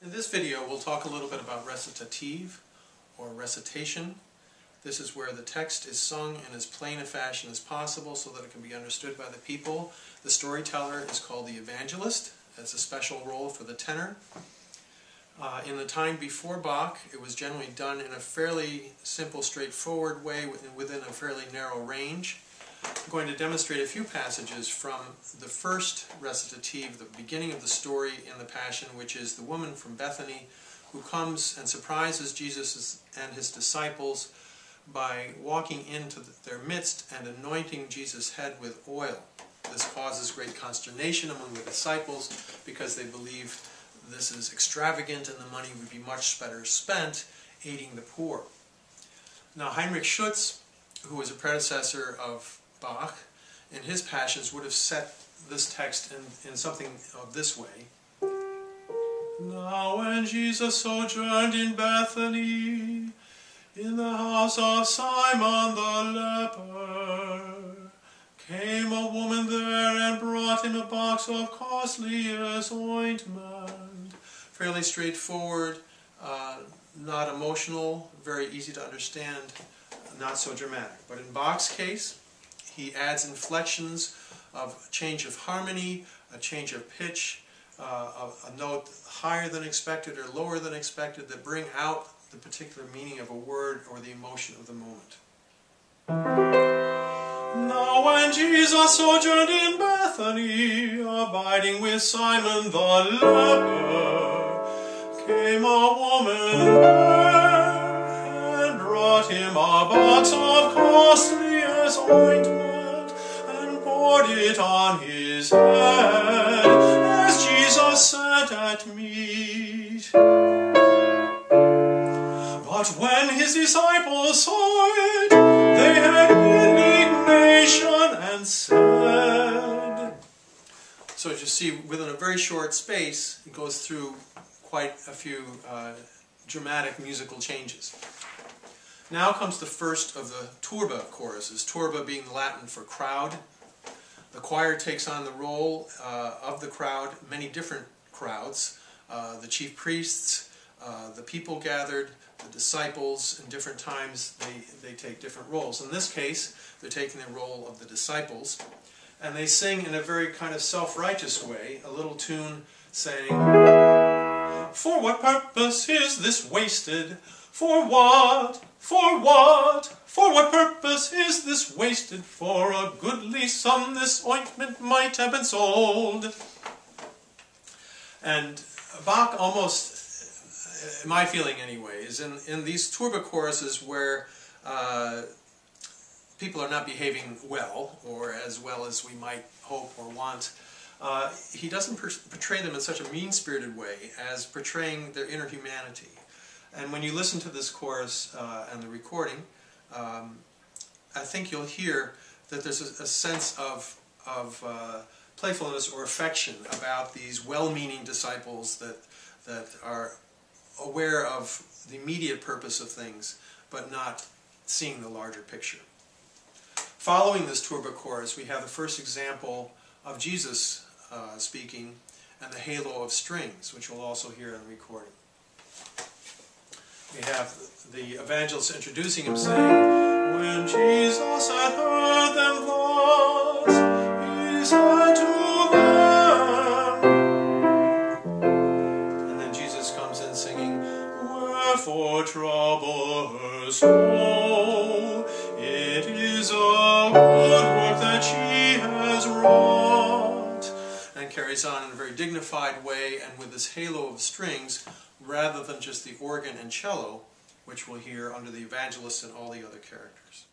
In this video, we'll talk a little bit about recitative, or recitation. This is where the text is sung in as plain a fashion as possible so that it can be understood by the people. The storyteller is called the evangelist. That's a special role for the tenor. In the time before Bach, it was generally done in a fairly simple, straightforward way within a fairly narrow range. I'm going to demonstrate a few passages from the first recitative, the beginning of the story in the Passion, which is the woman from Bethany who comes and surprises Jesus and his disciples by walking into their midst and anointing Jesus' head with oil. This causes great consternation among the disciples because they believe this is extravagant and the money would be much better spent aiding the poor. Now Heinrich Schütz, who was a predecessor of Bach, in his Passions would have set this text in something of this way. Now when Jesus sojourned in Bethany, in the house of Simon the leper, came a woman there and brought him a box of costliest ointment. Fairly straightforward, not emotional, very easy to understand, not so dramatic. But in Bach's case, he adds inflections of change of harmony, a change of pitch, a note higher than expected or lower than expected that bring out the particular meaning of a word or the emotion of the moment. Now when Jesus sojourned in Bethany, abiding with Simon the leper, came a woman there and brought him a box of costliest ointment and poured it on his head as Jesus sat at meat. But when his disciples saw it, they had indignation and said. So as you see, within a very short space, it goes through quite a few dramatic musical changes. Now comes the first of the turba choruses, turba being Latin for crowd. The choir takes on the role of the crowd, many different crowds, the chief priests, the people gathered, the disciples. In different times they take different roles. In this case, they're taking the role of the disciples, and they sing in a very kind of self-righteous way, a little tune saying, "For what purpose is this wasted? For what? For what? For what purpose is this wasted? For a goodly sum this ointment might have been sold." And Bach almost, my feeling anyway, is in these turba choruses where people are not behaving well, or as well as we might hope or want, he doesn't portray them in such a mean-spirited way as portraying their inner humanity. And when you listen to this chorus and the recording, I think you'll hear that there's a sense of playfulness or affection about these well-meaning disciples that are aware of the immediate purpose of things, but not seeing the larger picture. Following this turba chorus, we have the first example of Jesus speaking and the halo of strings, which we'll also hear in the recording. We have the evangelist introducing him saying, "When Jesus had heard them thus, he said to them," and then Jesus comes in singing, "Wherefore trouble her soul? It is a good work that she has wrought," and carries on in a very dignified way and with this halo of strings, rather than just the organ and cello, which we'll hear under the evangelist and all the other characters.